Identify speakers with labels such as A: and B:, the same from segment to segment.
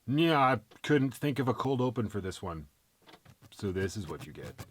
A: Yeah, I couldn't think of a cold open for this one. So this is what you get.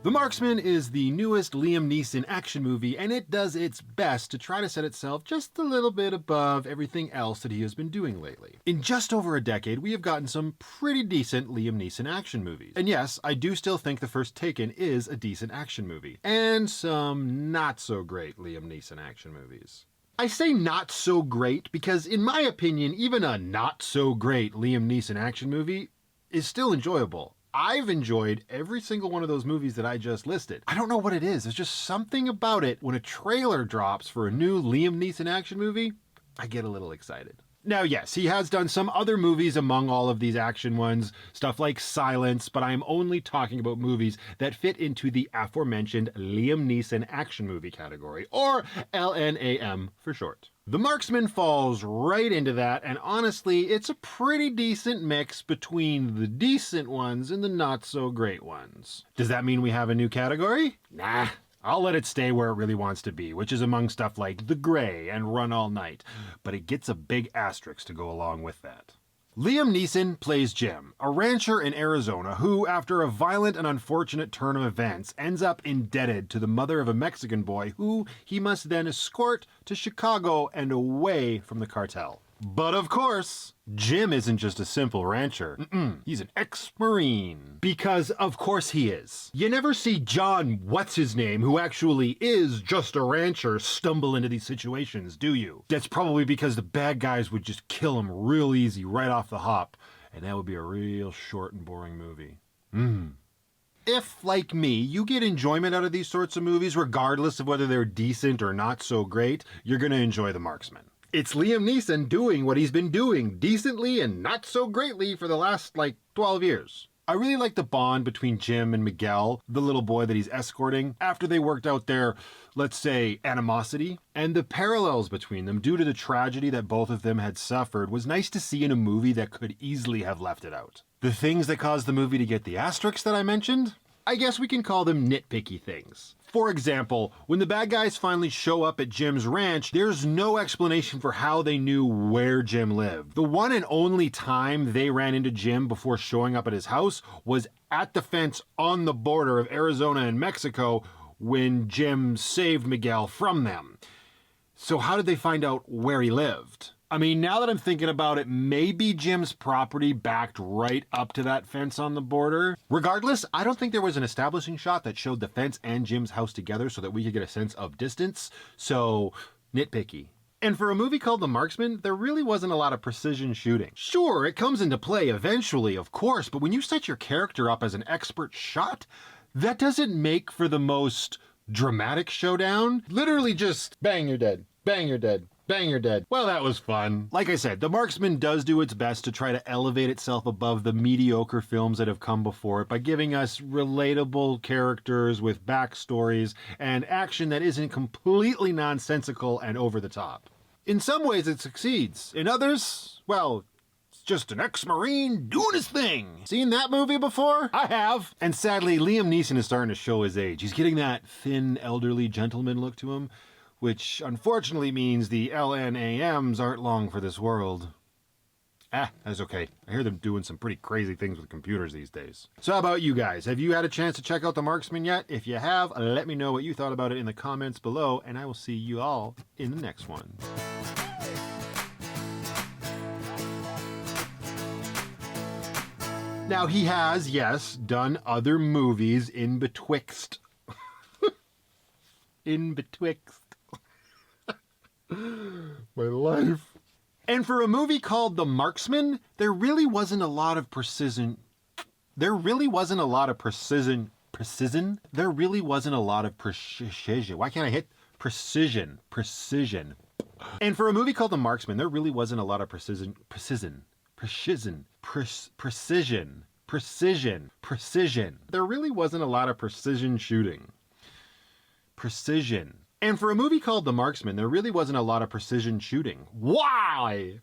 A: The Marksman is the newest Liam Neeson action movie, and it does its best to try to set itself just a little bit above everything else that he has been doing lately. In just over a decade, we have gotten some pretty decent Liam Neeson action movies. And yes, I do still think the first Taken is a decent action movie. And some not so great Liam Neeson action movies. I say not so great because, in my opinion, even a not so great Liam Neeson action movie is still enjoyable. I've enjoyed every single one of those movies that I just listed. I don't know what it is. There's just something about it. When a trailer drops for a new Liam Neeson action movie, I get a little excited. Now, yes, he has done some other movies among all of these action ones, stuff like Silence, but I am only talking about movies that fit into the aforementioned Liam Neeson action movie category, or LNAM for short. The Marksman falls right into that, and honestly, it's a pretty decent mix between the decent ones and the not so great ones. Does that mean we have a new category? Nah. I'll let it stay where it really wants to be, which is among stuff like The Grey and Run All Night, but it gets a big asterisk to go along with that. Liam Neeson plays Jim, a rancher in Arizona who, after a violent and unfortunate turn of events, ends up indebted to the mother of a Mexican boy who he must then escort to Chicago and away from the cartel. But of course, Jim isn't just a simple rancher. He's an ex-Marine. Because of course he is. You never see John What's-His-Name, who actually is just a rancher, stumble into these situations, do you? That's probably because the bad guys would just kill him real easy right off the hop, and that would be a real short and boring movie. If, like me, you get enjoyment out of these sorts of movies, regardless of whether they're decent or not so great, you're gonna enjoy The Marksman. It's Liam Neeson doing what he's been doing decently and not so greatly for the last, 12 years. I really like the bond between Jim and Miguel, the little boy that he's escorting, after they worked out their, let's say, animosity. And the parallels between them, due to the tragedy that both of them had suffered, was nice to see in a movie that could easily have left it out. The things that caused the movie to get the asterisks that I mentioned? I guess we can call them nitpicky things. For example, when the bad guys finally show up at Jim's ranch, there's no explanation for how they knew where Jim lived. The one and only time they ran into Jim before showing up at his house was at the fence on the border of Arizona and Mexico when Jim saved Miguel from them. So how did they find out where he lived? I mean, now that I'm thinking about it, maybe Jim's property backed right up to that fence on the border. Regardless, I don't think there was an establishing shot that showed the fence and Jim's house together so that we could get a sense of distance. So, nitpicky. And for a movie called The Marksman, there really wasn't a lot of precision shooting. Sure, it comes into play eventually, of course, but when you set your character up as an expert shot, that doesn't make for the most dramatic showdown. Literally just bang, you're dead. Bang, you're dead. Bang, you're dead. Well, that was fun. Like I said, The Marksman does do its best to try to elevate itself above the mediocre films that have come before it by giving us relatable characters with backstories and action that isn't completely nonsensical and over the top. In some ways it succeeds. In others, well, it's just an ex-Marine doing his thing. Seen that movie before? I have. And sadly, Liam Neeson is starting to show his age. He's getting that thin, elderly gentleman look to him, which unfortunately means the LNAMs aren't long for this world. That's okay. I hear them doing some pretty crazy things with computers these days. So how about you guys? Have you had a chance to check out The Marksman yet? If you have, let me know what you thought about it in the comments below, and I will see you all in the next one. Now he has, yes, done other movies in betwixt. In betwixt. My life. And for a movie called The Marksman, there really wasn't a lot of precision. There really wasn't a lot of precision. There really wasn't a lot of precision. Why can't I hit precision? Precision. And for a movie called The Marksman, there really wasn't a lot of precision. There really wasn't a lot of precision shooting. Precision. And for a movie called The Marksman, there really wasn't a lot of precision shooting. Why?